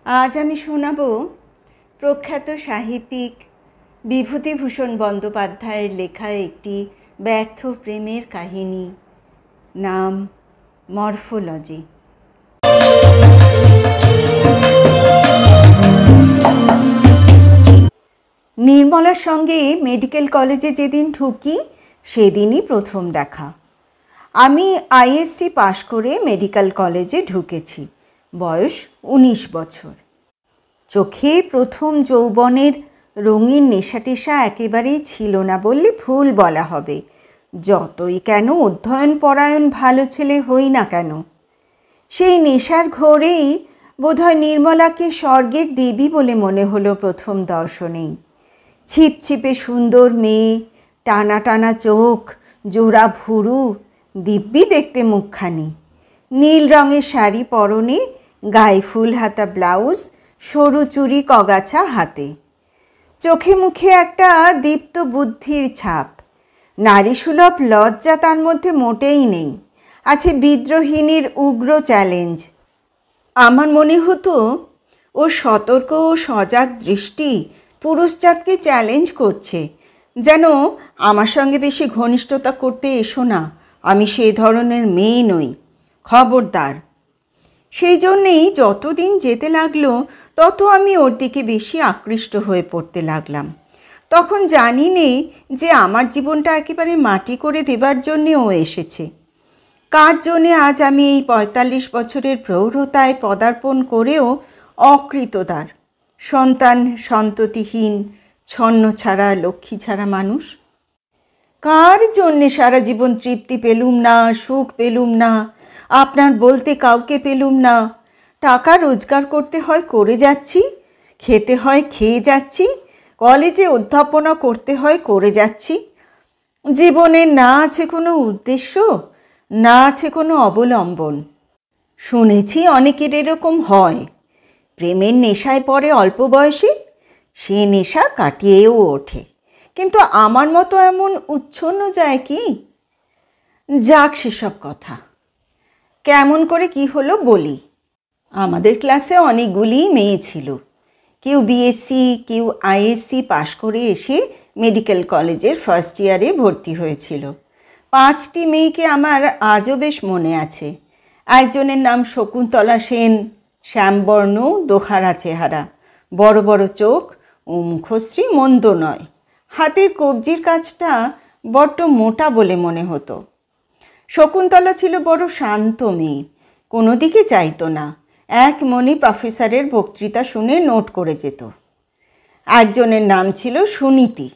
আজ আমি শোনাব প্রখ্যাত সাহিত্যিক বিভূতিভূষণ বন্দ্যোপাধ্যায়ের লেখা একটি ব্যর্থ প্রেমের কাহিনী। নাম মরফোলজি। নির্মলার সঙ্গে মেডিকেল কলেজে যেদিন ঢুকি সেদিনই প্রথম দেখা। আমি আইএসসি পাশ করে মেডিকেল কলেজে ঢুকেছি, বয়স 19 বছর। চোখে প্রথম যৌবনের রঙিন নেশাটেশা একেবারেই ছিল না বললে ভুল বলা হবে, যতই কেন অধ্যয়ন পরায়ণ ভালো ছেলে হই না কেন। সেই নেশার ঘোরেই বোধহয় নির্মলাকে স্বর্গের দেবী বলে মনে হলো প্রথম দর্শনেই। ছিপছিপে সুন্দর মেয়ে, টানা টানা চোখ, জোড়া ভুরু, দিব্যি দেখতে মুখখানি। নীল রঙের শাড়ি পরনে, গায়ে ফুল হাতা ব্লাউজ, সরু চুড়ি কগাছা হাতে। চোখে মুখে একটা দীপ্ত বুদ্ধির ছাপ। নারীসুলভ লজ্জা তার মধ্যে মোটেই নেই, আছে বিদ্রোহিণীর উগ্র চ্যালেঞ্জ। আমার মনে হতো ওর সতর্ক ও সজাগ দৃষ্টি পুরুষজাতকে চ্যালেঞ্জ করছে, যেন আমার সঙ্গে বেশি ঘনিষ্ঠতা করতে এসো না, আমি সেই ধরনের মেয়ে নই, খবরদার। সেই জন্যেই যতদিন যেতে লাগলো তত আমি ওর দিকে বেশি আকৃষ্ট হয়ে পড়তে লাগলাম। তখন জানি নে যে আমার জীবনটা একেবারে মাটি করে দেবার জন্যে ও এসেছে। কার জন্যে আজ আমি এই 45 বছরের প্রৌঢ়তায় পদার্পণ করেও অকৃতদার, সন্তান সন্ততিহীন, ছন্ন ছাড়া লক্ষ্মী ছাড়া মানুষ। কার জন্যে সারা জীবন তৃপ্তি পেলুম না, সুখ পেলুম না, আপনার বলতে কাউকে পেলুম না। টাকা রোজগার করতে হয় করে যাচ্ছি, খেতে হয় খেয়ে যাচ্ছি, কলেজে অধ্যাপনা করতে হয় করে যাচ্ছি। জীবনের না আছে কোনো উদ্দেশ্য, না আছে কোনো অবলম্বন। শুনেছি অনেকের এরকম হয়, প্রেমের নেশায় পড়ে অল্প বয়সে, সে নেশা কাটিয়েও ওঠে, কিন্তু আমার মতো এমন উচ্ছন্ন যায় কি? যাক সেসব কথা। কেমন করে কি হলো বলি। আমাদের ক্লাসে অনেকগুলি মেয়ে ছিল। কেউ বিএসসি, কেউ আইএসসি পাশ করে এসে মেডিকেল কলেজের ফার্স্ট ইয়ারে ভর্তি হয়েছিল। 5টি মেয়েকে আমার আজও বেশ মনে আছে। একজনের নাম শকুন্তলা সেন, শ্যামবর্ণ, দোহারা চেহারা, বড় বড় চোখ ও মুখশ্রী মন্দ নয়। হাতের কবজির কাজটা বড্ড মোটা বলে মনে হতো। শকুন্তলা ছিল বড় শান্ত মেয়ে, কোনো দিকে চাইতো না, এক মনে প্রফেসরের বক্তৃতা শুনে নোট করে যেত। একজনের নাম ছিল সুনীতি,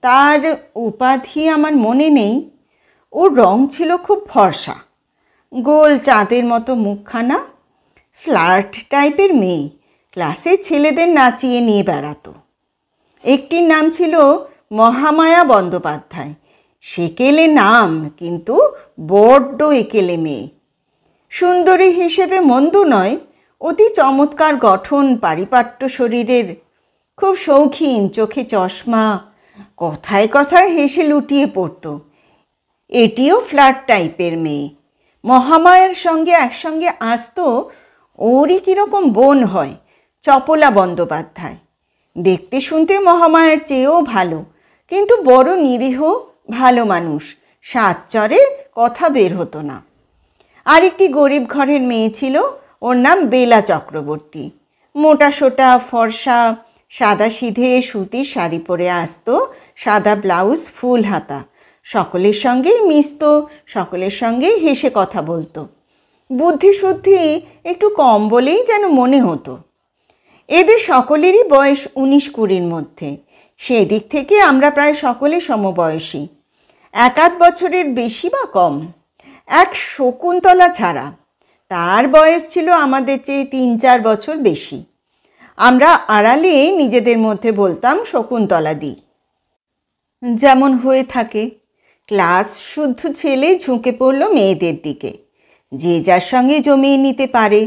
তার উপাধি আমার মনে নেই। ওর রং ছিল খুব ফর্সা, গোল চাঁদের মতো মুখখানা, ফ্ল্যাট টাইপের মেয়ে, ক্লাসে ছেলেদের নাচিয়ে নিয়ে বেড়াতো। একটির নাম ছিল মহামায়া বন্দ্যোপাধ্যায়, সেকেলে নাম কিন্তু বড্ড একেলে মেয়ে। সুন্দরী হিসেবে মন্দ নয়, অতি চমৎকার গঠন, পারিপাট্য শরীরের, খুব শৌখিন, চোখে চশমা, কথায় কথায় হেসে লুটিয়ে পড়ত। এটিও ফ্ল্যাট টাইপের মেয়ে। মহামায়ার সঙ্গে একসঙ্গে আসতো ওরই কীরকম বোন হয়, চপলা বন্দ্যোপাধ্যায়। দেখতে শুনতে মহামায়ার চেয়েও ভালো, কিন্তু বড় নিরীহ, ভালো মানুষ, সাতচরে কথা বের হতো না। আরেকটি গরিব ঘরের মেয়ে ছিল, ওর নাম বেলা চক্রবর্তী। মোটা সোটা, ফর্সা, সাদা সিধে সুতির শাড়ি পরে আসতো, সাদা ব্লাউজ, ফুল হাতা, সকলের সঙ্গেই মিশত, সকলের সঙ্গেই হেসে কথা বলতো। বুদ্ধিশুদ্ধি একটু কম বলেই যেন মনে হতো। এদের সকলেরই বয়স 19-20-র মধ্যে, সেদিক থেকে আমরা প্রায় সকলে সমবয়সী, 1-8 বছরের বেশি বা কম। এক শকুন্তলা ছাড়া, তার বয়স ছিল আমাদের চেয়ে 3-4 বছর বেশি। আমরা আড়ালে নিজেদের মধ্যে বলতাম শকুন্তলা দি। যেমন হয়ে থাকে, ক্লাস শুদ্ধ ছেলে ঝুঁকে পড়ল মেয়েদের দিকে, যে যার সঙ্গে জমিয়ে নিতে পারে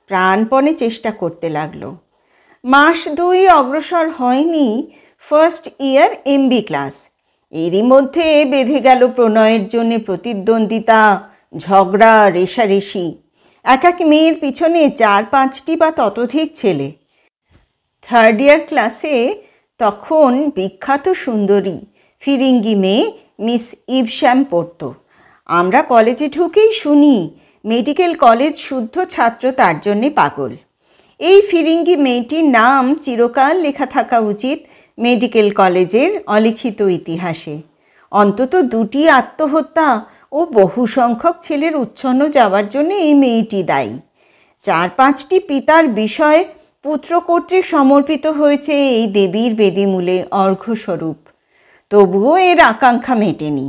প্রাণপণে চেষ্টা করতে লাগলো। মাস 2 অগ্রসর হয়নি ফার্স্ট ইয়ার এমবি ক্লাস, এরই মধ্যে বেঁধে গেল প্রণয়ের জন্য প্রতিদ্বন্দ্বিতা, ঝগড়া, রেষারেষি। এক এক মেয়ের পিছনে 4-5টি বা ততোধিক ছেলে। থার্ড ইয়ার ক্লাসে তখন বিখ্যাত সুন্দরী ফিরিঙ্গি মেয়ে মিস ইভশ্যাম পড়ত। আমরা কলেজে ঢুকেই শুনি মেডিকেল কলেজ শুদ্ধ ছাত্র তার জন্যে পাগল। এই ফিরিঙ্গি মেয়েটির নাম চিরকাল লেখা থাকা উচিত মেডিকেল কলেজের অলিখিত ইতিহাসে। অন্তত 2টি আত্মহত্যা ও বহু সংখ্যক ছেলের উচ্ছন্ন যাওয়ার জন্য এই মেয়েটি দায়ী। 4-5টি পিতার বিষয় পুত্র কর্তৃক সমর্পিত হয়েছে এই দেবীর বেদিমূলে অর্ঘ্যস্বরূপ। তবুও এর আকাঙ্ক্ষা মেটেনি।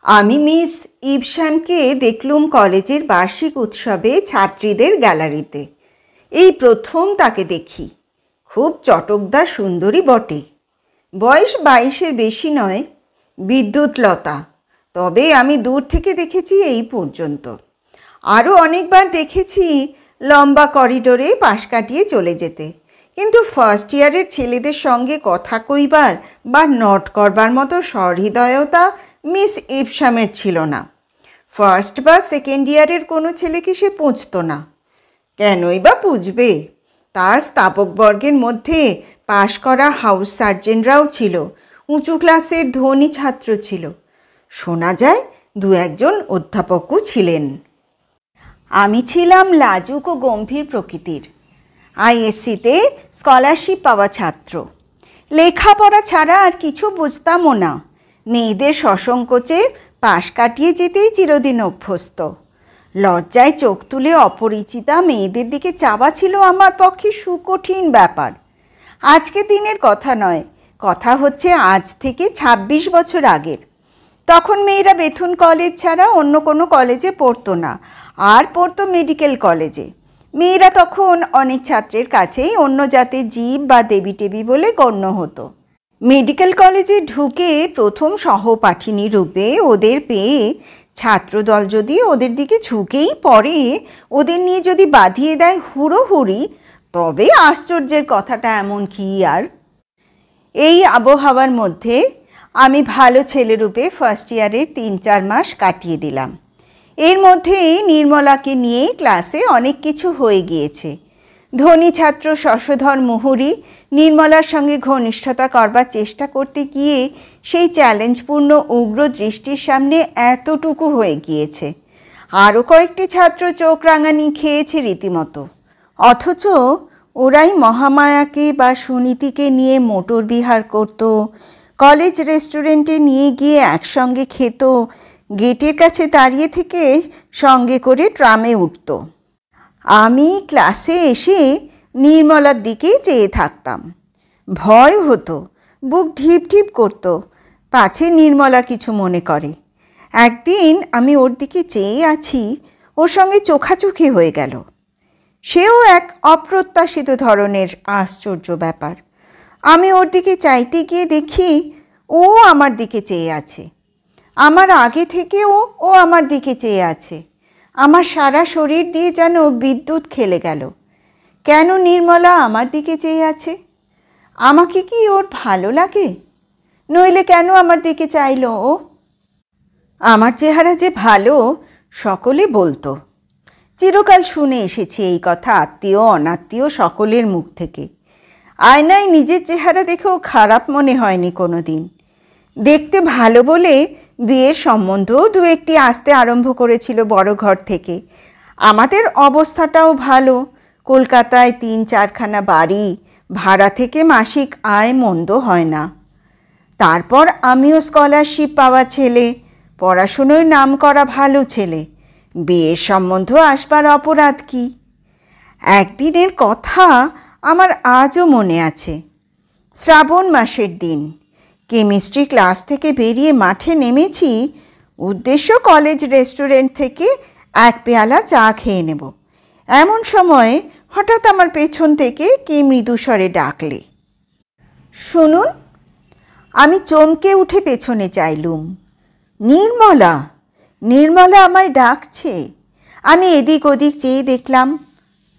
আমি মিস ইভশ্যামকে দেখলুম কলেজের বার্ষিক উৎসবে ছাত্রীদের গ্যালারিতে। এই প্রথম তাকে দেখি। খুব চটকদার সুন্দরী বটে। বয়স 22-এর বেশি নয়। বিদ্যুৎলতা। তবে আমি দূর থেকে দেখেছি এই পর্যন্ত। আরও অনেকবার দেখেছি লম্বা করিডোরে পাশ কাটিয়ে চলে যেতে, কিন্তু ফার্স্ট ইয়ারের ছেলেদের সঙ্গে কথা কইবার বা নট করবার মতো সহৃদয়তা মিস ইভশ্যামের ছিল না। ফার্স্ট বা সেকেন্ড ইয়ারের কোনো ছেলেকে সে পুঁছত না। কেনই বা পুঁছবে? তার স্থাপকবর্গের মধ্যে পাশ করা হাউস সার্জেনরাও ছিল, উঁচু ক্লাসের ধনী ছাত্র ছিল, শোনা যায় 2-1জন অধ্যাপকও ছিলেন। আমি ছিলাম লাজুক ও গম্ভীর প্রকৃতির, আইএসসিতে স্কলারশিপ পাওয়া ছাত্র। লেখাপড়া ছাড়া আর কিছু বুঝতামও না। মেয়েদের সসংকোচে পাশ কাটিয়ে যেতেই চিরদিন অভ্যস্ত। লজ্জায় চোখ তুলে অপরিচিতা মেয়েদের দিকে চাওয়া ছিল আমার পক্ষে সুকঠিন ব্যাপার। আজকে দিনের কথা নয়, কথা হচ্ছে আজ থেকে 26 বছর আগের। তখন মেয়েরা বেথুন কলেজ ছাড়া অন্য কোনো কলেজে পড়তো না, আর পড়তো মেডিকেল কলেজে। মেয়েরা তখন অনেক ছাত্রের কাছেই অন্য জাতের জীব বা দেবী টেবি বলে গণ্য হতো। মেডিকেল কলেজে ঢুকে প্রথম সহপাঠিনী রূপে ওদের পেয়ে ছাত্রদল যদি ওদের দিকে ঝুঁকেই পড়ে, ওদের নিয়ে যদি বাঁধিয়ে দেয় হুড়োহুড়ি, তবে আশ্চর্যের কথাটা এমন কি আর। এই আবহাওয়ার মধ্যে আমি ভালো ছেলেরূপে ফার্স্ট ইয়ারের 3-4 মাস কাটিয়ে দিলাম। এর মধ্যেই নির্মলাকে নিয়ে ক্লাসে অনেক কিছু হয়ে গিয়েছে। ধনী ছাত্র শশধর মুহুরী নির্মলার সঙ্গে ঘনিষ্ঠতা করবার চেষ্টা করতে গিয়ে সেই চ্যালেঞ্জপূর্ণ উগ্র দৃষ্টির সামনে এতটুকু হয়ে গিয়েছে। আরও কয়েকটি ছাত্র চোখ রাঙানি খেয়েছে রীতিমতো। অথচ ওরাই মহামায়াকে বা সুনীতিকে নিয়ে মোটর বিহার করত, কলেজ রেস্টুরেন্টে নিয়ে গিয়ে একসঙ্গে খেত, গেটের কাছে দাঁড়িয়ে থেকে সঙ্গে করে ট্রামে উঠত। আমি ক্লাসে এসে নির্মলার দিকে চেয়ে থাকতাম। ভয় হতো, বুক ঢিপ ঢিপ করত, পাছে নির্মলা কিছু মনে করে। একদিন আমি ওর দিকে চেয়ে আছি, ওর সঙ্গে চোখাচোখি হয়ে গেল। সেও এক অপ্রত্যাশিত ধরনের আশ্চর্য ব্যাপার। আমি ওর দিকে চাইতে গিয়ে দেখি ও আমার দিকে চেয়ে আছে। আমার আগে থেকেও ও আমার দিকে চেয়ে আছে। আমার সারা শরীর দিয়ে যেন বিদ্যুৎ খেলে গেল। কেন নির্মলা আমার দিকে চেয়ে আছে? আমাকে কি ওর ভালো লাগে? নইলে কেন আমার দিকে চাইল ও? আমার চেহারা যে ভালো সকলে বলতো। চিরকাল শুনে এসেছি এই কথা আত্মীয় অনাত্মীয় সকলের মুখ থেকে। আয়নায় নিজের চেহারা দেখেও খারাপ মনে হয়নি কোনো দিন। দেখতে ভালো বলে বিয়ের সম্বন্ধও 2-1টি আসতে আরম্ভ করেছিল বড় ঘর থেকে। আমাদের অবস্থাটাও ভালো। কলকাতায় 3-4খানা বাড়ি, ভাড়া থেকে মাসিক আয় মন্দ হয় না। তারপর আমিও স্কলারশিপ পাওয়া ছেলে, পড়াশুনোয় নাম করা ভালো ছেলে। বিয়ের সম্বন্ধ আসবার অপরাধ কি? একদিনের কথা আমার আজও মনে আছে। শ্রাবণ মাসের দিন, কেমিস্ট্রি ক্লাস থেকে বেরিয়ে মাঠে নেমেছি। উদ্দেশ্য কলেজ রেস্টুরেন্ট থেকে 1 পেয়ালা চা খেয়ে নেব। এমন সময় হঠাৎ আমার পেছন থেকে কে মৃদুস্বরে ডাকলে, শুনুন। আমি চমকে উঠে পেছনে চাইলুম। নির্মলা! নির্মলা আমায় ডাকছে। আমি এদিক ওদিক চেয়ে দেখলাম,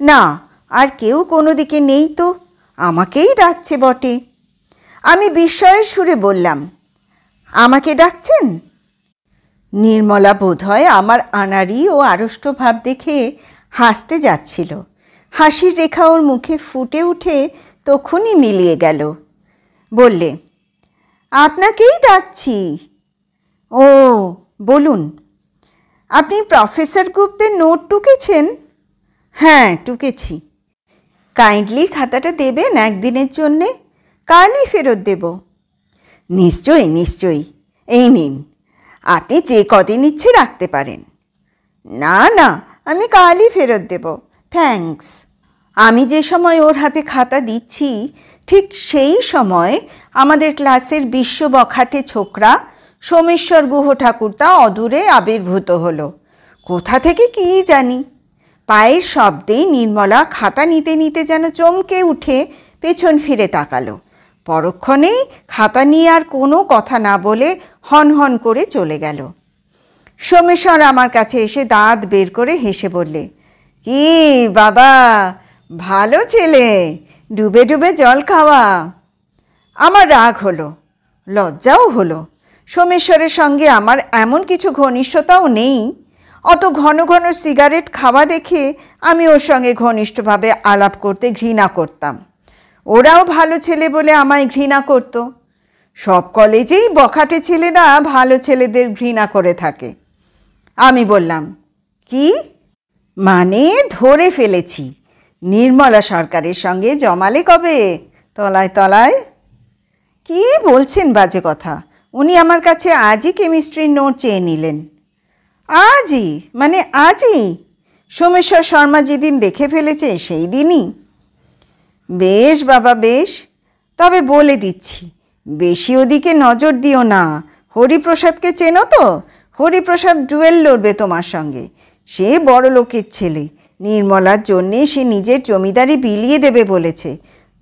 না, আর কেউ কোনো দিকে নেই তো, আমাকেই ডাকছে বটে। আমি বিস্ময়ের সুরে বললাম, আমাকে ডাকছেন? নির্মলা বোধহয় আমার আনাড়ি ও আড়ষ্ট ভাব দেখে হাসতে যাচ্ছিল। হাসির রেখা ওর মুখে ফুটে উঠে তখনই মিলিয়ে গেল। বললে, আপনাকেই ডাকছি। ও বলুন। আপনি প্রফেসর গুপ্তের নোট টুকেছেন? হ্যাঁ, টুকেছি। কাইন্ডলি খাতাটা দেবেন একদিনের জন্যে, কালই ফেরত দেব। নিশ্চয়ই নিশ্চয়ই, এই নিন, আপনি যে কদিন ইচ্ছে রাখতে পারেন। না না, আমি কালই ফেরত দেব, থ্যাঙ্কস। আমি যে সময় ওর হাতে খাতা দিচ্ছি ঠিক সেই সময় আমাদের ক্লাসের বিশ্ব বখাটে ছোকরা সোমেশ্বর গুহ ঠাকুরতা অদূরে আবির্ভূত হলো। কোথা থেকে কী জানি, পায়ের শব্দেই নির্মলা খাতা নিতে নিতে যেন চমকে উঠে পেছন ফিরে তাকালো। পরক্ষণেই খাতা নিয়ে আর কোনো কথা না বলে হন হন করে চলে গেল। সোমেশ্বর আমার কাছে এসে দাঁত বের করে হেসে বললে, কি বাবা, ভালো ছেলে, ডুবে ডুবে জল খাওয়া। আমার রাগ হলো, লজ্জাও হলো। সোমেশ্বরের সঙ্গে আমার এমন কিছু ঘনিষ্ঠতাও নেই। অত ঘন ঘন সিগারেট খাওয়া দেখে আমি ওর সঙ্গে ঘনিষ্ঠভাবে আলাপ করতে ঘৃণা করতাম। ওরাও ভালো ছেলে বলে আমায় ঘৃণা করত। সব কলেজেই বখাটে ছেলেরা ভালো ছেলেদের ঘৃণা করে থাকে। আমি বললাম, কি? মানে ধরে ফেলেছি, নির্মলা সরকারের সঙ্গে জমালে কবে? তলায় তলায়। কি বলছেন বাজে কথা? উনি আমার কাছে আজই কেমিস্ট্রির নোট চেয়ে নিলেন। আজই? মানে আজই? সোমেশ্বর শর্মা যেদিন দেখে ফেলেছে সেই দিনই? বেশ বাবা বেশ, তবে বলে দিচ্ছি, বেশি ওদিকে নজর দিও না। হরিপ্রসাদকে চেনো তো? হরিপ্রসাদ ডুয়েল লড়বে তোমার সঙ্গে। সে বড় লোকের ছেলে। নির্মলার জন্যে সে নিজের জমিদারি বিলিয়ে দেবে বলেছে।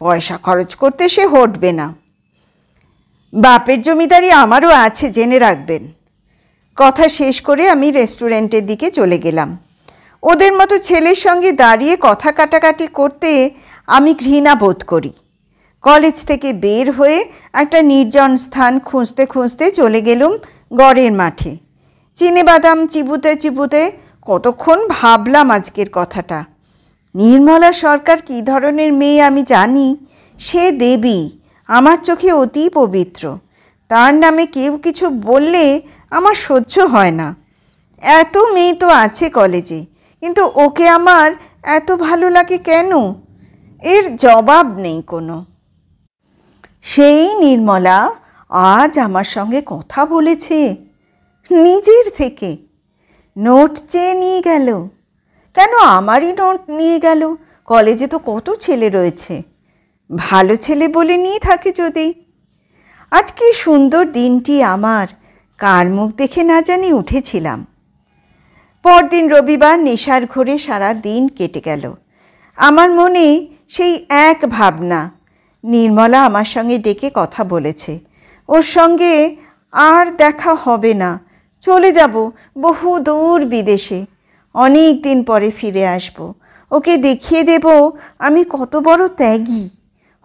পয়সা খরচ করতে সে হটবে না। বাপের জমিদারি আমারও আছে, জেনে রাখবেন। কথা শেষ করে আমি রেস্টুরেন্টের দিকে চলে গেলাম। ওদের মতো ছেলের সঙ্গে দাঁড়িয়ে কথা কাটাকাটি করতে আমি ঘৃণা বোধ করি। কলেজ থেকে বের হয়ে একটা নির্জন স্থান খুঁজতে খুঁজতে চলে গেলুম গড়ের মাঠে। চিনেবাদাম চিবুতে চিবুতে কতক্ষণ ভাবলাম আজকের কথাটা। নির্মলা সরকার কী ধরনের মেয়ে আমি জানি। সে দেবী, আমার চোখে অতি পবিত্র। তার নামে কেউ কিছু বললে আমার সহ্য হয় না। এত মেয়ে তো আছে কলেজে, কিন্তু ওকে আমার এত ভালো লাগে কেন? এর জবাব নেই কোনো। সেই নির্মলা আজ আমার সঙ্গে কথা বলেছে নিজের থেকে। নোট চেয়ে নিয়ে গেল। কেন আমারই নোট নিয়ে গেল? কলেজে তো কত ছেলে রয়েছে, ভালো ছেলে বলে নিয়ে থাকে যদি। আজকে সুন্দর দিনটি আমার কার মুখ দেখে না জানি উঠেছিলাম। পরদিন রবিবার নেশার ঘোরে সারা দিন কেটে গেল। আমার মনে সেই এক ভাবনা, নির্মলা আমার সঙ্গে ডেকে কথা বলেছে। ওর সঙ্গে আর দেখা হবে না, চলে যাব বহু দূর বিদেশে। অনেক দিন পরে ফিরে আসব। ওকে দেখিয়ে দেব আমি কত বড় ত্যাগী।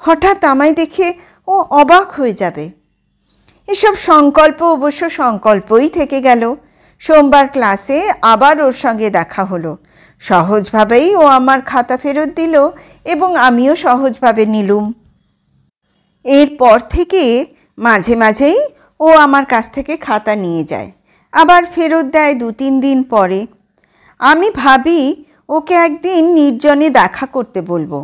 হঠাৎ আমায় দেখে ও অবাক হয়ে যাবে। এসব সংকল্প অবশ্য সংকল্পই থেকে গেল। সোমবার ক্লাসে আবার ওর সঙ্গে দেখা হলো। সহজভাবেই ও আমার খাতা ফেরত দিল এবং আমিও সহজভাবে নিলুম। এরপর থেকে মাঝে মাঝেই ও আমার কাছ থেকে খাতা নিয়ে যায়, আবার ফেরত দেয় 2-3 দিন পরে। আমি ভাবি ওকে একদিন নির্জনে দেখা করতে বলবো,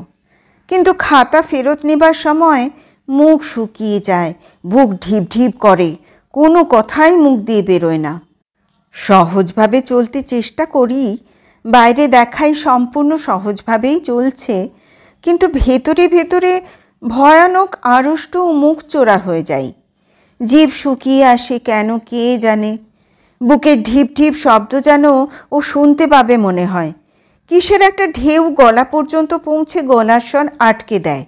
কিন্তু খাতা ফেরত নেবার সময় মুখ শুকিয়ে যায়, বুক ঢিপ ঢিপ করে, কোনো কথাই মুখ দিয়ে বেরোয় না। সহজভাবে চলতে চেষ্টা করি, বাইরে দেখাই সম্পূর্ণ সহজভাবেই চলছে, কিন্তু ভেতরে ভেতরে ভয়ানক আড়ষ্ট ও মুখ চোরা হয়ে যায়। জিভ শুকিয়ে আসে কেন কে জানে। বুকের ঢিপ ঢিপ শব্দ যেন ও শুনতে পাবে মনে হয়। কিসের একটা ঢেউ গলা পর্যন্ত পৌঁছে গলার স্বর আটকে দেয়।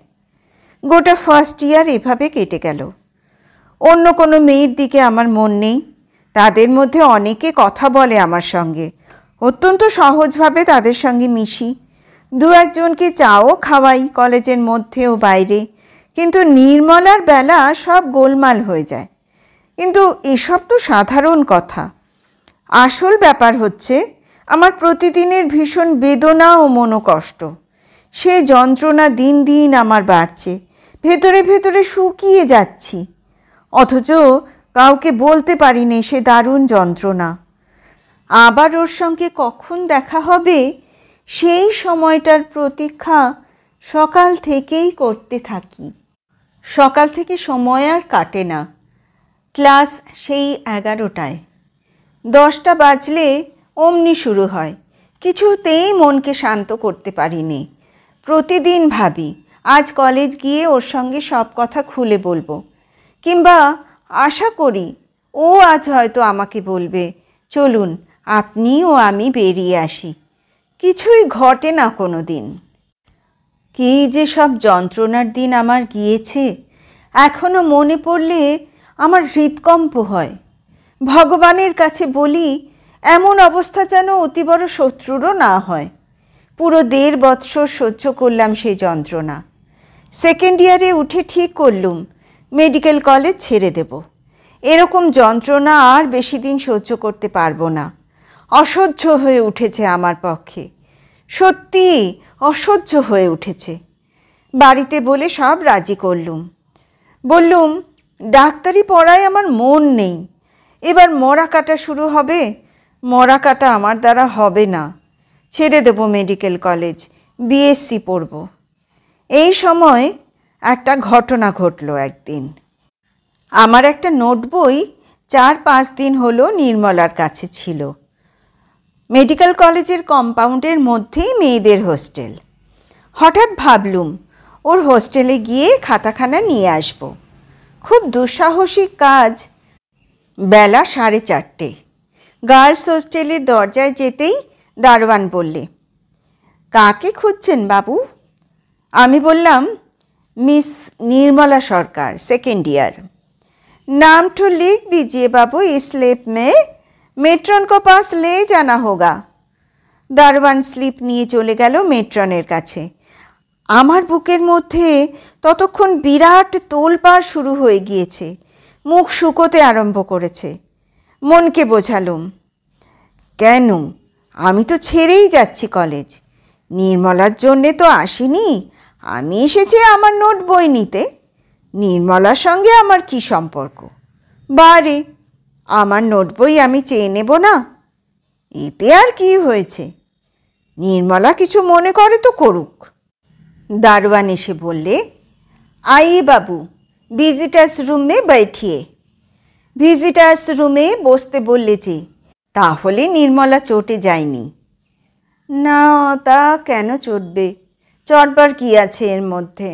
গোটা ফার্স্ট ইয়ার এভাবে কেটে গেল। অন্য কোনো মেয়ের দিকে আমার মন নেই। তাদের মধ্যে অনেকে কথা বলে আমার সঙ্গে, অত্যন্ত সহজভাবে তাদের সঙ্গে মিশি। 2-1জনকে চাও খাওয়াই কলেজের মধ্যে ও বাইরে, কিন্তু নির্মলার বেলা সব গোলমাল হয়ে যায়। কিন্তু এসব তো সাধারণ কথা। আসল ব্যাপার হচ্ছে আমার প্রতিদিনের ভীষণ বেদনা ও মনোকষ্ট। সে যন্ত্রণা দিন দিন আমার বাড়ছে, ভেতরে ভেতরে শুকিয়ে যাচ্ছি, অথচ কাউকে বলতে পারিনি সে দারুণ যন্ত্রণা। আবার ওর সঙ্গে কখন দেখা হবে সেই সময়টার প্রতীক্ষা সকাল থেকেই করতে থাকি। সকাল থেকে সময় আর কাটে না। ক্লাস সেই 11টায়। 10টা বাজলে অমনি শুরু হয়। কিছুতেই মনকে শান্ত করতে পারিনি। প্রতিদিন ভাবি আজ কলেজ গিয়ে ওর সঙ্গে সব কথা খুলে বলবো, কিংবা আশা করি ও আজ হয়তো আমাকে বলবে, চলুন আপনি ও আমি বেরিয়ে আসি। কিছুই ঘটে না কোনো দিন। কী যে সব যন্ত্রণার দিন আমার গিয়েছে, এখনো মনে পড়লে আমার হৃদকম্প হয়। ভগবানের কাছে বলি এমন অবস্থা যেন অতি বড় শত্রুরও না হয়। পুরো 1.5 বৎসর সহ্য করলাম সেই যন্ত্রণা। সেকেন্ড ইয়ারে উঠে ঠিক করলুম মেডিকেল কলেজ ছেড়ে দেব। এরকম যন্ত্রণা আর বেশি দিন সহ্য করতে পারবো না। অসহ্য হয়ে উঠেছে আমার পক্ষে, সত্যি অসহ্য হয়ে উঠেছে। বাড়িতে বলে সব রাজি করলুম। বললুম ডাক্তারি পড়ায় আমার মন নেই, এবার মরা কাটা শুরু হবে, মরা কাটা আমার দ্বারা হবে না, ছেড়ে দেব মেডিকেল কলেজ, বিএসসি পড়ব। এই সময় একটা ঘটনা ঘটলো একদিন। আমার একটা নোট বই 4-5 দিন হলো নির্মলার কাছে ছিল। মেডিকেল কলেজের কম্পাউন্ডের মধ্যেই মেয়েদের হোস্টেল। হঠাৎ ভাবলুম ওর হোস্টেলে গিয়ে খাতাখানা নিয়ে আসব। খুব দুঃসাহসিক কাজ। বেলা 4:30। গার্লস হোস্টেলের দরজায় যেতেই দারোয়ান বললে, কাকে খুঁজছেন বাবু? আমি বললাম, मिस निर्मला सरकार, सेकेंड ईयर। नाम तो लिख दीजिए बाबू, इस स्लिप में मेट्रन को पास ले जाना होगा। दारवान स्लिप निये चले गेल मेट्रनेर काछे। आमार बुकेर मध्य ततक्षण बिराट तोलपाड़ शुरू हये गियेछे, मुख शुकोते आरम्भ करेछे। मनके बोझालुम, केन आमी तो छेड़ेई जाচ্ছি कलेज, निर्मलार जन्य तो आसिनी, আমি এসেছি আমার নোট বই নিতে। নির্মলার সঙ্গে আমার কি সম্পর্ক? বারে, আমার নোট বই আমি চেয়ে নেব না? এতে আর কি হয়েছে? নির্মলা কিছু মনে করে তো করুক। দারোয়ান এসে বললে, আইয়ে বাবু, ভিজিটার্স রুমে बैठिए। ভিজিটার্স রুমে বসতে বললে যে, তাহলে নির্মলা চটে যায়নি? না, তা কেন চটবে? চটবার কি আছে এর মধ্যে?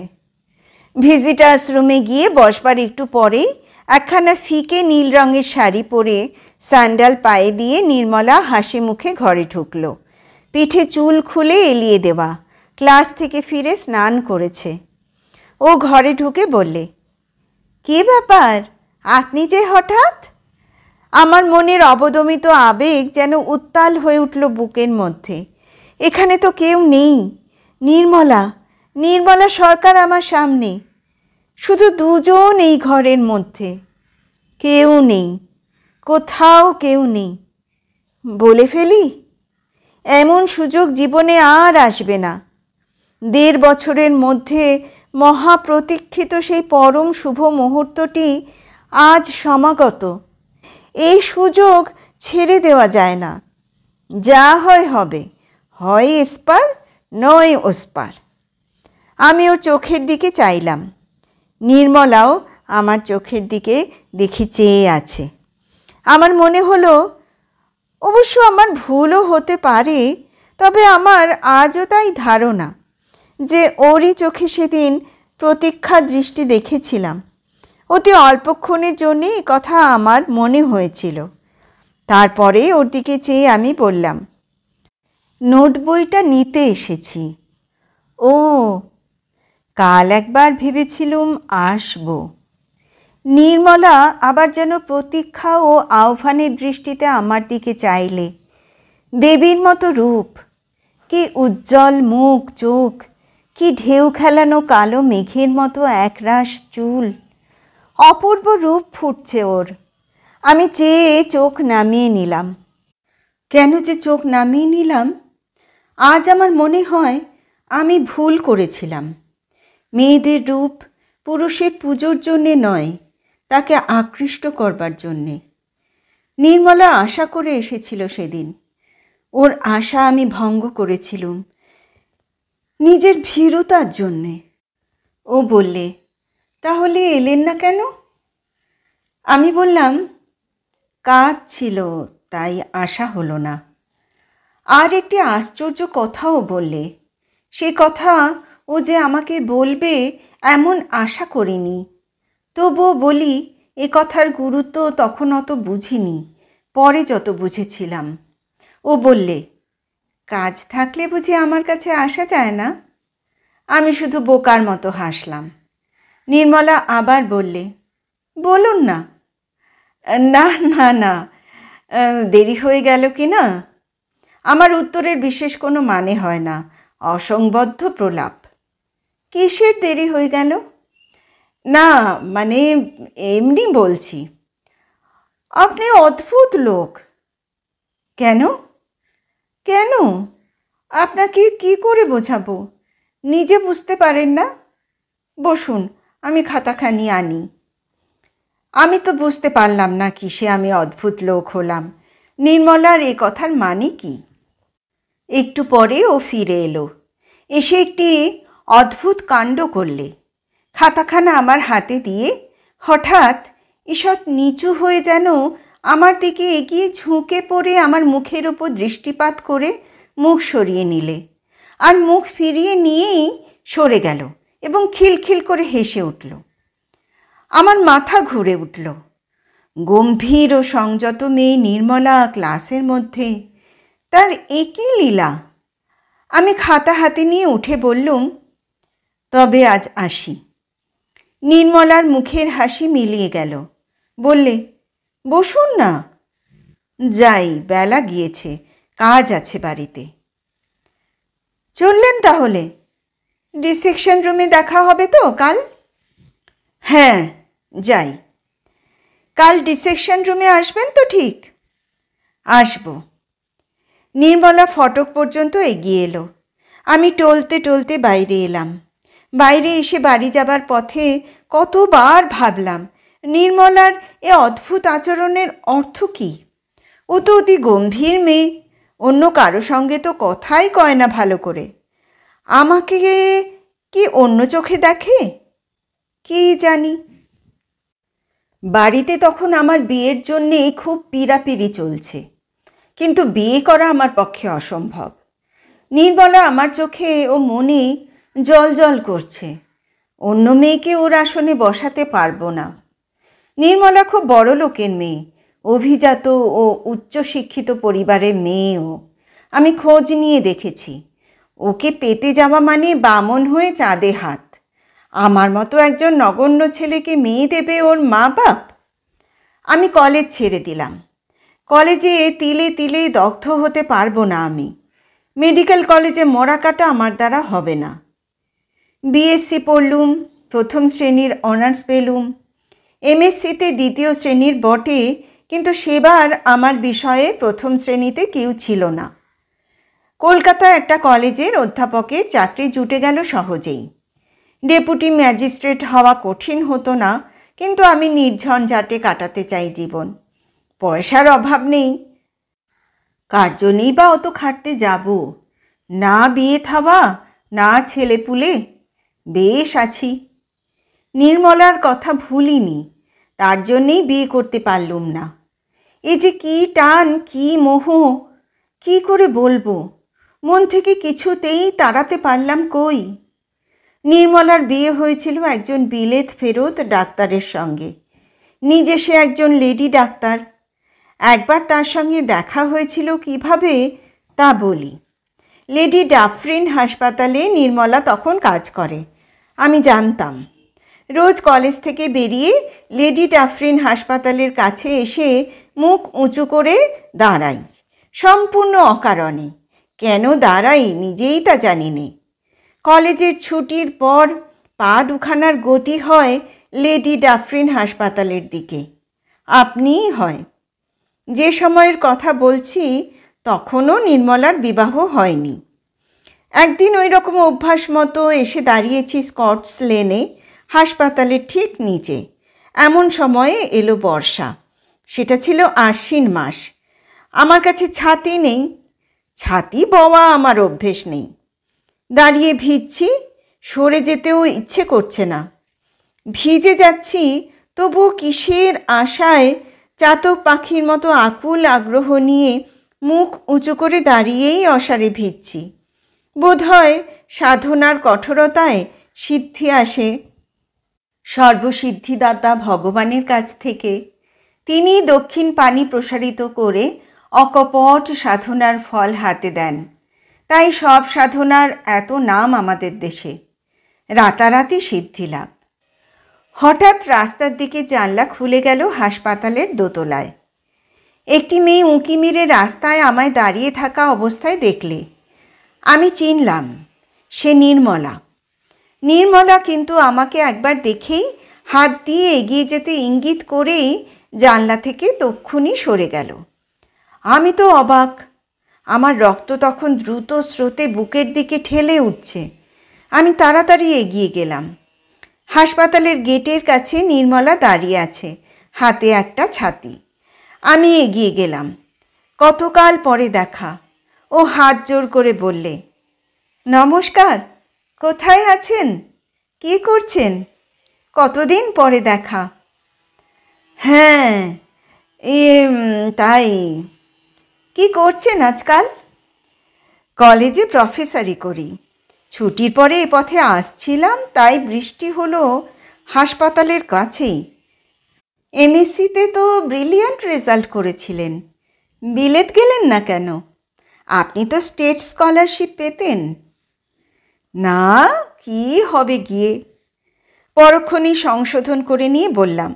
ভিজিটার্স রুমে গিয়ে বসবার একটু পরেই একখানা ফিকে নীল রঙের শাড়ি পরে স্যান্ডেল পায়ে দিয়ে নির্মলা হাসি মুখে ঘরে ঢুকলো। পিঠে চুল খুলে এলিয়ে দেওয়া, ক্লাস থেকে ফিরে স্নান করেছে। ও ঘরে ঢুকে বললে, কী ব্যাপার, আপনি যে হঠাৎ? আমার মনের অবদমিত আবেগ যেন উত্তাল হয়ে উঠল বুকের মধ্যে। এখানে তো কেউ নেই। নির্মলা, নির্মলা সরকার আমার সামনে, শুধু দুজন এই ঘরের মধ্যে, কেউ নেই, কোথাও কেউ নেই। বলে ফেলি, এমন সুযোগ জীবনে আর আসবে না। 1.5 বছরের মধ্যে মহাপ্রতীক্ষিত সেই পরম শুভ মুহূর্তটি আজ সমাগত। এই সুযোগ ছেড়ে দেওয়া যায় না। যা হয় হবে, হয় এসপার নয় ওসপার। আমি ওর চোখের দিকে চাইলাম। নির্মলাও আমার চোখের দিকে দেখে চেয়ে আছে। আমার মনে হলো, অবশ্য আমার ভুলও হতে পারে, তবে আমার আজও তাই ধারণা যে ওরই চোখে সেদিন প্রতীক্ষা দৃষ্টি দেখেছিলাম। অতি অল্পক্ষণের জন্যে এই কথা আমার মনে হয়েছিল। তারপরে ওর দিকে চেয়ে আমি বললাম, নোট বইটা নিতে এসেছি। ও, কাল একবার ভেবেছিলুম আসব। নির্মলা আবার যেন প্রতীক্ষা ও আহ্বানের দৃষ্টিতে আমার দিকে চাইলে। দেবীর মতো রূপ, কি উজ্জ্বল মুখ চোখ, কি ঢেউ খেলানো কালো মেঘের মতো একরাশ চুল, অপূর্ব রূপ ফুটছে ওর। আমি চেয়ে চোখ নামিয়ে নিলাম। কেন যে চোখ নামিয়ে নিলাম। আজ আমার মনে হয় আমি ভুল করেছিলাম। মেয়েদের রূপ পুরুষের পুজোর জন্যে নয়, তাকে আকৃষ্ট করবার জন্যে। নির্মলা আশা করে এসেছিল সেদিন। ওর আশা আমি ভঙ্গ করেছিলুম নিজের ভীরুতার জন্যে। ও বললে, তাহলে এলেন না কেন? আমি বললাম, কাজ ছিল, তাই আশা হলো না। আর একটি আশ্চর্য কথাও বললে। সে কথা ও যে আমাকে বলবে এমন আশা করিনি। তবুও বলি, এ কথার গুরুত্ব তখন অত বুঝিনি, পরে যত বুঝেছিলাম। ও বললে, কাজ থাকলে বুঝি আমার কাছে আসা যায় না? আমি শুধু বোকার মতো হাসলাম। নির্মলা আবার বললে, বলুন না। না না না, দেরি হয়ে গেল কি না? আমার উত্তরের বিশেষ কোনো মানে হয় না, অসংবদ্ধ প্রলাপ। কিসের দেরি হয়ে গেল? না মানে এমনি বলছি। আপনি অদ্ভুত লোক। কেন? কেন? আপনাকে কি করে বোঝাবো? নিজে বুঝতে পারেন না? বসুন, আমি খাতাখানি আনি। আমি তো বুঝতে পারলাম না কিসে আমি অদ্ভুত লোক হলাম। নির্মলার এ কথার মানে কি? একটু পরে ও ফিরে এলো। এসে একটি অদ্ভুত কাণ্ড করলে। খাতাখানা আমার হাতে দিয়ে হঠাৎ ঈষৎ নিচু হয়ে যেন আমার দিকে এগিয়ে ঝুঁকে পড়ে আমার মুখের ওপর দৃষ্টিপাত করে মুখ সরিয়ে নিলে। আর মুখ ফিরিয়ে নিয়েই সরে গেল এবং খিলখিল করে হেসে উঠল। আমার মাথা ঘুরে উঠল। গম্ভীর ও সংযত মেয়ে নির্মলা ক্লাসের মধ্যে, তার একই লীলা। আমি খাতা হাতে নিয়ে উঠে বললুম, তবে আজ আসি। নির্মলার মুখের হাসি মিলিয়ে গেল। বললে, বসুন না। যাই, বেলা গিয়েছে, কাজ আছে বাড়িতে। চললেন তাহলে? ডিসেকশন রুমে দেখা হবে তো কাল? হ্যাঁ, যাই। কাল ডিসেকশন রুমে আসবেন তো ঠিক? আসব। নির্মলা ফটক পর্যন্ত এগিয়ে এলো। আমি টলতে টলতে বাইরে এলাম। বাইরে এসে বাড়ি যাবার পথে কতবার ভাবলাম, নির্মলার এ অদ্ভুত আচরণের অর্থ কী? ও তো অতি গম্ভীর মেয়ে, অন্য কারো সঙ্গে তো কথাই কয় না ভালো করে। আমাকে কি অন্য চোখে দেখে? কি জানি। বাড়িতে তখন আমার বিয়ের জন্যে খুব পীড়াপিড়ি চলছে, কিন্তু বিয়ে করা আমার পক্ষে অসম্ভব। নির্মলা আমার চোখে ও মনে জল জল করছে। অন্য মেয়েকে ওর আসনে বসাতে পারবো না। নির্মলা খুব বড় লোকের মেয়ে, অভিজাত ও উচ্চশিক্ষিত পরিবারের মেয়েও। আমি খোঁজ নিয়ে দেখেছি। ওকে পেতে যাওয়া মানে বামন হয়ে চাঁদে হাত। আমার মতো একজন নগণ্য ছেলেকে মেয়ে দেবে ওর মা বাপ? আমি কলেজ ছেড়ে দিলাম। কলেজে তিলে তিলে দগ্ধ হতে পারবো না আমি। মেডিকেল কলেজে মরা কাটা আমার দ্বারা হবে না। বিএসসি পড়লুম, প্রথম শ্রেণীর অনার্স পেলুম। এমএসসিতে দ্বিতীয় শ্রেণীর বটে, কিন্তু সেবার আমার বিষয়ে প্রথম শ্রেণীতে কেউ ছিল না। কলকাতা একটা কলেজের অধ্যাপকের চাকরি জুটে গেল সহজেই। ডেপুটি ম্যাজিস্ট্রেট হওয়া কঠিন হতো না, কিন্তু আমি নির্ঝঞ্ঝাটে কাটাতে চাই জীবন। পয়সার অভাব নেই। কার জন্যেই বা অত খাটতে যাব? না বিয়ে থাওয়া, না ছেলেপুলে, বেশ আছি। নির্মলার কথা ভুলিনি, তার জন্যেই বিয়ে করতে পারলুম না। এ যে কী টান, কী মোহ, কি করে বলবো? মন থেকে কিছুতেই তাড়াতে পারলাম কই। নির্মলার বিয়ে হয়েছিল একজন বিলেত ফেরত ডাক্তারের সঙ্গে। নিজে সে একজন লেডি ডাক্তার। একবার তার সঙ্গে দেখা হয়েছিল কিভাবে তা বলি। লেডি ডাফরিন হাসপাতালে নির্মলা তখন কাজ করে, আমি জানতাম। রোজ কলেজ থেকে বেরিয়ে লেডি ডাফরিন হাসপাতালের কাছে এসে মুখ উঁচু করে দাঁড়াই, সম্পূর্ণ অকারণে। কেন দাঁড়াই নিজেই তা জানি নে। কলেজের ছুটির পর পা দুখানার গতি হয় লেডি ডাফরিন হাসপাতালের দিকে। আপনিই হয়। যে সময়ের কথা বলছি তখনও নির্মলার বিবাহ হয়নি। একদিন ওই রকম অভ্যাস মতো এসে দাঁড়িয়েছি স্কটস লেনে, হাসপাতালের ঠিক নিচে। এমন সময়ে এলো বর্ষা। সেটা ছিল আশ্বিন মাস। আমার কাছে ছাতি নেই, ছাতি বওয়া আমার অভ্যেস নেই। দাঁড়িয়ে ভিজছি, সরে যেতেও ইচ্ছে করছে না। ভিজে যাচ্ছি, তবু কিসের আশায় চাতক পাখির মতো আকুল আগ্রহ নিয়ে মুখ উঁচু করে দাঁড়িয়েই অসারে ভিজছি। বোধহয় সাধনার কঠোরতায় সিদ্ধি আসে সর্বসিদ্ধিদাতা ভগবানের কাছ থেকে। তিনি দক্ষিণ পানি প্রসারিত করে অকপট সাধনার ফল হাতে দেন। তাই সব সাধনার এত নাম আমাদের দেশে। রাতারাতি সিদ্ধি লাভ। হঠাৎ রাস্তার দিকে জানলা খুলে গেল হাসপাতালের দোতলায়। একটি মেয়ে উঁকি মেরে রাস্তায় আমায় দাঁড়িয়ে থাকা অবস্থায় দেখলে। আমি চিনলাম, সে নির্মলা। নির্মলা কিন্তু আমাকে একবার দেখেই হাত দিয়ে এগিয়ে যেতে ইঙ্গিত করেই জানলা থেকে তক্ষুনি সরে গেল। আমি তো অবাক। আমার রক্ত তখন দ্রুত স্রোতে বুকের দিকে ঠেলে উঠছে। আমি তাড়াতাড়ি এগিয়ে গেলাম। হাসপাতালের গেটের কাছে নির্মলা দাঁড়িয়ে আছে, হাতে একটা ছাতি। আমি এগিয়ে গেলাম। কতকাল পরে দেখা। ও হাত জোর করে বললে, নমস্কার, কোথায় আছেন? কি করছেন? কতদিন পরে দেখা। হ্যাঁ, তাই। কি করছেন আজকাল? কলেজে প্রফেসরি করি। ছুটির পরে এ পথে আসছিলাম, তাই বৃষ্টি হলো হাসপাতালের কাছেই। এমএসসিতে তো ব্রিলিয়ান্ট রেজাল্ট করেছিলেন, বিলেত গেলেন না কেন? আপনি তো স্টেট স্কলারশিপ পেতেন। না, কি হবে গিয়ে। পরক্ষণেই সংশোধন করে নিয়ে বললাম,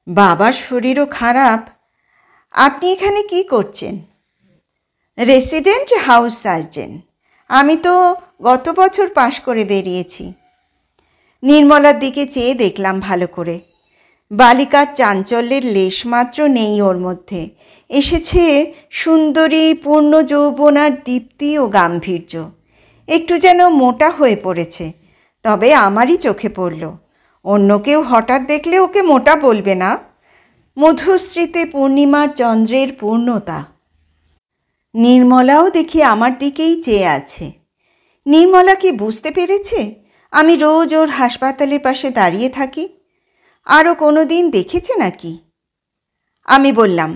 বাবার শরীরও খারাপ। আপনি এখানে কি করছেন? Resident house surgeon. আমি তো গত বছর পাশ করে বেরিয়েছি। নির্মলার দিকে চেয়ে দেখলাম ভালো করে। বালিকার চাঞ্চল্যের লেশমাত্র নেই ওর মধ্যে। এসেছে সুন্দরী পূর্ণ যৌবনার দীপ্তি ও গাম্ভীর্য। একটু যেন মোটা হয়ে পড়েছে, তবে আমারই চোখে পড়ল। অন্য কেউ হঠাৎ দেখলে ওকে মোটা বলবে না। মধুশ্রীতে পূর্ণিমার চন্দ্রের পূর্ণতা। নির্মলাও দেখি আমার দিকেই চেয়ে আছে। নির্মলা কি বুঝতে পেরেছে আমি রোজ ওর হাসপাতালের পাশে দাঁড়িয়ে থাকি? আরও কোনো দিন দেখেছে নাকি? আমি বললাম,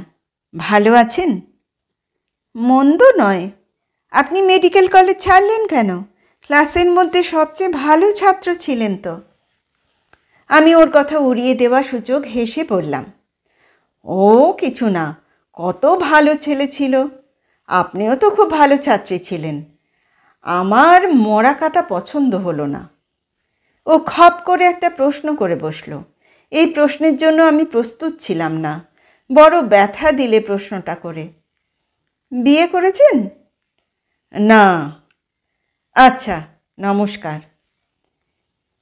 ভালো আছেন? মন্দ নয়। আপনি মেডিকেল কলেজ ছাড়লেন কেন? ক্লাসের মধ্যে সবচেয়ে ভালো ছাত্র ছিলেন তো। আমি ওর কথা উড়িয়ে দেওয়া সুযোগ হেসে বললাম, ও কিছু না, কত ভালো ছেলে ছিল। আপনিও তো খুব ভালো ছাত্রী ছিলেন। আমার মরা কাটা পছন্দ হলো না। ও খপ করে একটা প্রশ্ন করে বসল। এই প্রশ্নের জন্য আমি প্রস্তুত ছিলাম না। বড় ব্যথা দিলে প্রশ্নটা করে। বিয়ে করেছেন? না। আচ্ছা, নমস্কার।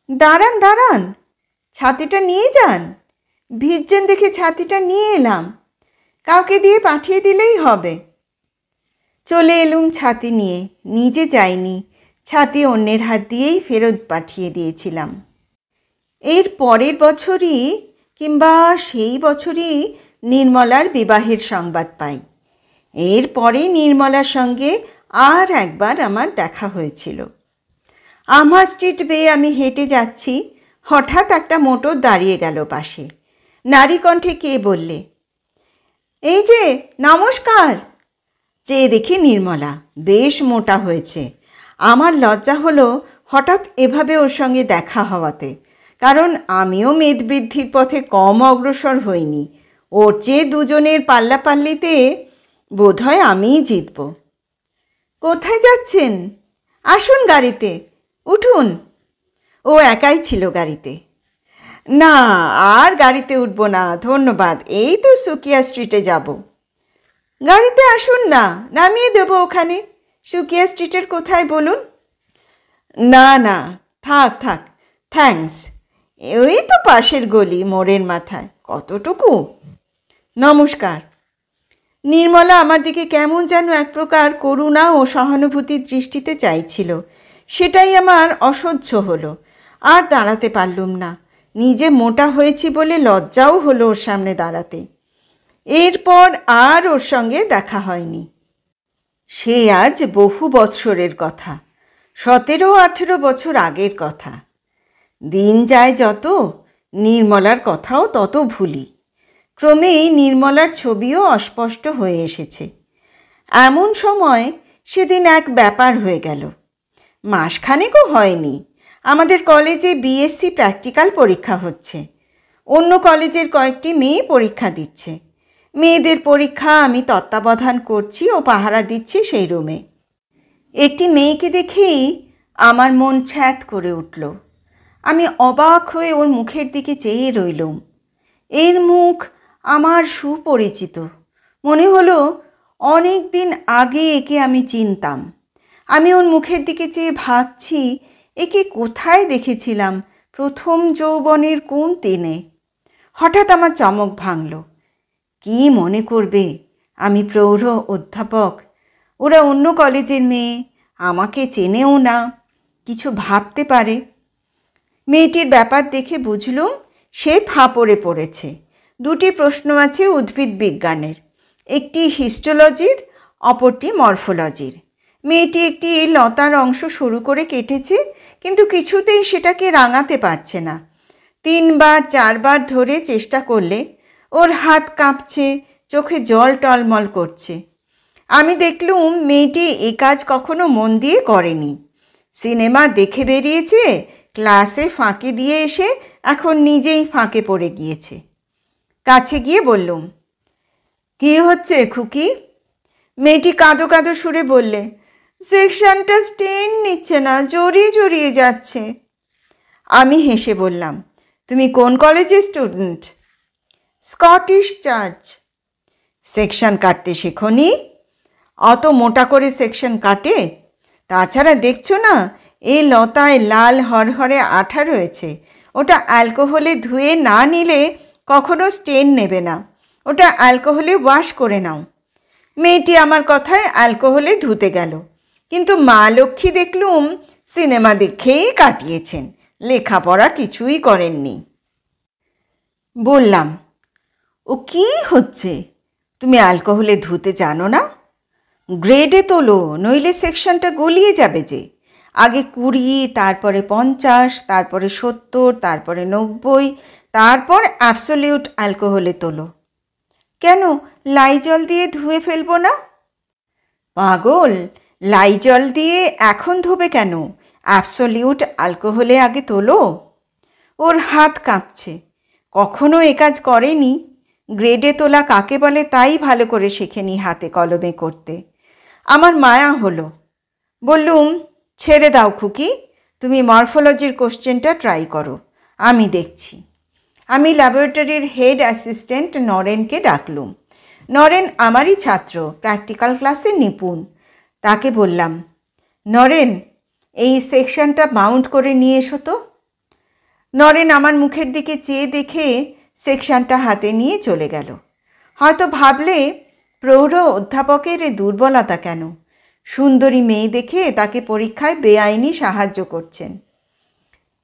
দাঁড়ান দাঁড়ান, ছাতিটা নিয়ে যান। ভিজছেন দেখে ছাতিটা নিয়ে এলাম। কাউকে দিয়ে পাঠিয়ে দিলেই হবে। চলে এলুম ছাতি নিয়ে। নিজে যাইনি, ছাতি অন্যের হাত দিয়েই ফেরত পাঠিয়ে দিয়েছিলাম। এর পরের বছরই কিংবা সেই বছরই নির্মলার বিবাহের সংবাদ পাই। এরপরে নির্মলার সঙ্গে আর একবার আমার দেখা হয়েছিল। আমহা স্ট্রিট বেয়ে আমি হেঁটে যাচ্ছি, হঠাৎ একটা মোটর দাঁড়িয়ে গেল পাশে। নারী কণ্ঠে কে বললে, এই যে নমস্কার। চেয়ে দেখি নির্মলা, বেশ মোটা হয়েছে। আমার লজ্জা হলো হঠাৎ এভাবে ওর সঙ্গে দেখা হওয়াতে, কারণ আমিও মেদ বৃদ্ধির পথে কম অগ্রসর হইনি। ওর চেয়ে দুজনের পাল্লাপাল্লিতে বোধহয় আমিই জিতব। কোথায় যাচ্ছেন? আসুন গাড়িতে, উঠুন। ও একাই ছিল গাড়িতে। না, আর গাড়িতে উঠব না, ধন্যবাদ। এই তো সুকিয়া স্ট্রিটে যাব। গাড়িতে আসুন না, নামিয়ে দেব ওখানে। সুকিয়া স্ট্রিটের কোথায় বলুন? না না, থাক থাক, থ্যাঙ্কস। ওই তো পাশের গলি, মোড়ের মাথায়। কতটুকু? নমস্কার। নির্মলা আমার দিকে কেমন যেন এক প্রকার করুণা ও সহানুভূতির দৃষ্টিতে চাইছিল। সেটাই আমার অসহ্য হলো। আর দাঁড়াতে পারলুম না। নিজে মোটা হয়েছি বলে লজ্জাও হলো ওর সামনে দাঁড়াতে। এরপর আর ওর সঙ্গে দেখা হয়নি। সে আজ বহু বৎসরের কথা, 17-18 বছর আগের কথা। দিন যায় যত, নির্মলার কথাও তত ভুলি। ক্রমেই নির্মলার ছবিও অস্পষ্ট হয়ে এসেছে। এমন সময় সেদিন এক ব্যাপার হয়ে গেল। মাসখানেকও হয়নি, আমাদের কলেজে বিএসসি প্র্যাকটিক্যাল পরীক্ষা হচ্ছে। অন্য কলেজের কয়েকটি মেয়ে পরীক্ষা দিচ্ছে। মেয়েদের পরীক্ষা আমি তত্ত্বাবধান করছি ও পাহারা দিচ্ছি সেই রুমে। একটি মেয়েকে দেখেই আমার মন ছ্যাঁত করে উঠল। আমি অবাক হয়ে ওর মুখের দিকে চেয়ে রইলুম। এর মুখ আমার সুপরিচিত। মনে হলো অনেক দিন আগে একে আমি চিনতাম। আমি ওর মুখের দিকে চেয়ে ভাবছি, একে কোথায় দেখেছিলাম প্রথম যৌবনের কোন দিনে। হঠাৎ আমার চমক ভাঙল। কি মনে করবে, আমি প্রৌঢ় অধ্যাপক, ওরা অন্য কলেজের মেয়ে, আমাকে চেনেও না, কিছু ভাবতে পারে। মেয়েটির ব্যাপার দেখে বুঝলুম সে ফাঁপড়ে পড়েছে। দুটি প্রশ্ন আছে উদ্ভিদ বিজ্ঞানের, একটি হিস্টোলজির, অপরটি মরফোলজির। মেয়েটি একটি লতার অংশ শুরু করে কেটেছে, কিন্তু কিছুতেই সেটাকে রাঙাতে পারছে না। 3-4বার ধরে চেষ্টা করলে ওর হাত কাঁপছে, চোখে জল টলমল করছে। আমি দেখলুম মেয়েটি এ কাজ কখনো মন দিয়ে করেনি। সিনেমা দেখে বেরিয়েছে, ক্লাসে ফাঁকি দিয়ে এসে এখন নিজেই ফাঁকে পড়ে গিয়েছে। কাছে গিয়ে বললুম, কী হচ্ছে খুকি? মেয়েটি কাঁদো কাঁদো সুরে বললে, সেকশনটা স্টেন নিচ্ছে না, জড়িয়ে জড়িয়ে যাচ্ছে। আমি হেসে বললাম, তুমি কোন কলেজের স্টুডেন্ট? Scottish church. সেকশন কাটতে শেখনি? অত মোটা করে সেকশন কাটে? তাছাড়া দেখছো না এই লতায় লাল হরহরে আঠা রয়েছে, ওটা অ্যালকোহলে ধুয়ে না নিলে কখনো স্টেন নেবে না, ওটা অ্যালকোহলে ওয়াশ করে নাও। মেয়েটি আমার কথায় অ্যালকোহলে ধুতে গেল, কিন্তু মা লক্ষ্মী দেখলুম সিনেমা দেখেই কাটিয়েছেন, লেখাপড়া কিছুই করেননি। বললাম, ও কি হচ্ছে, তুমি অ্যালকোহলে ধুতে জানো না? গ্রেডে তোলো, নইলে সেকশনটা গলিয়ে যাবে যে। আগে 20, তারপরে 50, তারপরে 70, তারপরে 90, তারপর অ্যাবসোলিউট অ্যালকোহলে তোলো। কেন লাইজল দিয়ে ধুয়ে ফেলবো না? পাগল, লাইজল দিয়ে এখন ধোবে কেন? অ্যাবসোলিউট অ্যালকোহলে আগে তোলো। ওর হাত কাঁপছে, কখনো এ কাজ করেনি। গ্রেডে তোলা কাকে বলে তাই ভালো করে শেখেনি হাতে কলমে করতে। আমার মায়া হলো। বললুম, ছেড়ে দাও খুকি, তুমি মরফোলজির কোশ্চেনটা ট্রাই করো, আমি দেখছি। আমি ল্যাবরেটরির হেড অ্যাসিস্ট্যান্ট নরেনকে ডাকলুম। নরেন আমারই ছাত্র, প্র্যাকটিক্যাল ক্লাসে নিপুণ। তাকে বললাম, নরেন, এই সেকশনটা মাউন্ট করে নিয়ে এসো তো। নরেন আমার মুখের দিকে চেয়ে দেখে সেকশনটা হাতে নিয়ে চলে গেল। হয়তো ভাবলে প্রৌঢ় অধ্যাপকের এ দুর্বলতা কেন, সুন্দরী মেয়ে দেখে তাকে পরীক্ষায় বেআইনি সাহায্য করছেন।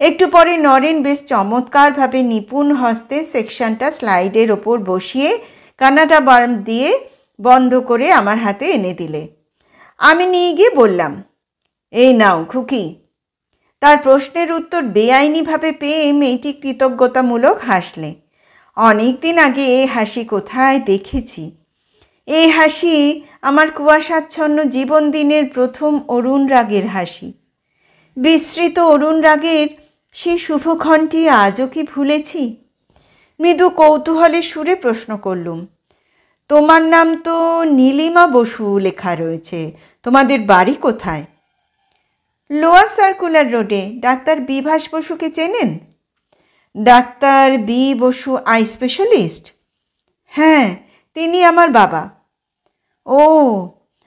একটু পরে নরেন বেশ চমৎকারভাবে নিপুণ হস্তে সেকশনটা স্লাইডের ওপর বসিয়ে কানাডা বার্ম দিয়ে বন্ধ করে আমার হাতে এনে দিলে। আমি নিয়ে গিয়ে বললাম, এই নাও খুকি। তার প্রশ্নের উত্তর বেআইনিভাবে পেয়ে মেয়েটি কৃতজ্ঞতামূলক হাসলে। অনেক দিন আগে এই হাসি কোথায় দেখেছি। এই হাসি আমার কুয়াশাচ্ছন্ন জীবন দিনের প্রথম অরুণ রাগের হাসি। বিস্মৃত অরুণ রাগের সেই শুভক্ষণটি আজও কি ভুলেছি? মৃদু কৌতূহলের সুরে প্রশ্ন করলুম, তোমার নাম তো নীলিমা বসু লেখা রয়েছে, তোমাদের বাড়ি কোথায়? লোয়ার সার্কুলার রোডে। ডাক্তার বিভাস বসুকে চেনেন? Doctor B Basu, eye specialist? হ্যাঁ, তিনি আমার বাবা। ও,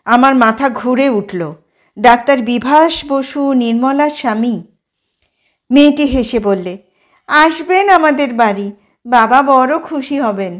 আমার মাথা ঘুরে উঠল। ডাক্তার বিভাস বসু নির্মলার স্বামী। মেয়েটি হেসে বললে, আসবেন আমাদের বাড়ি, বাবা বড় খুশি হবেন।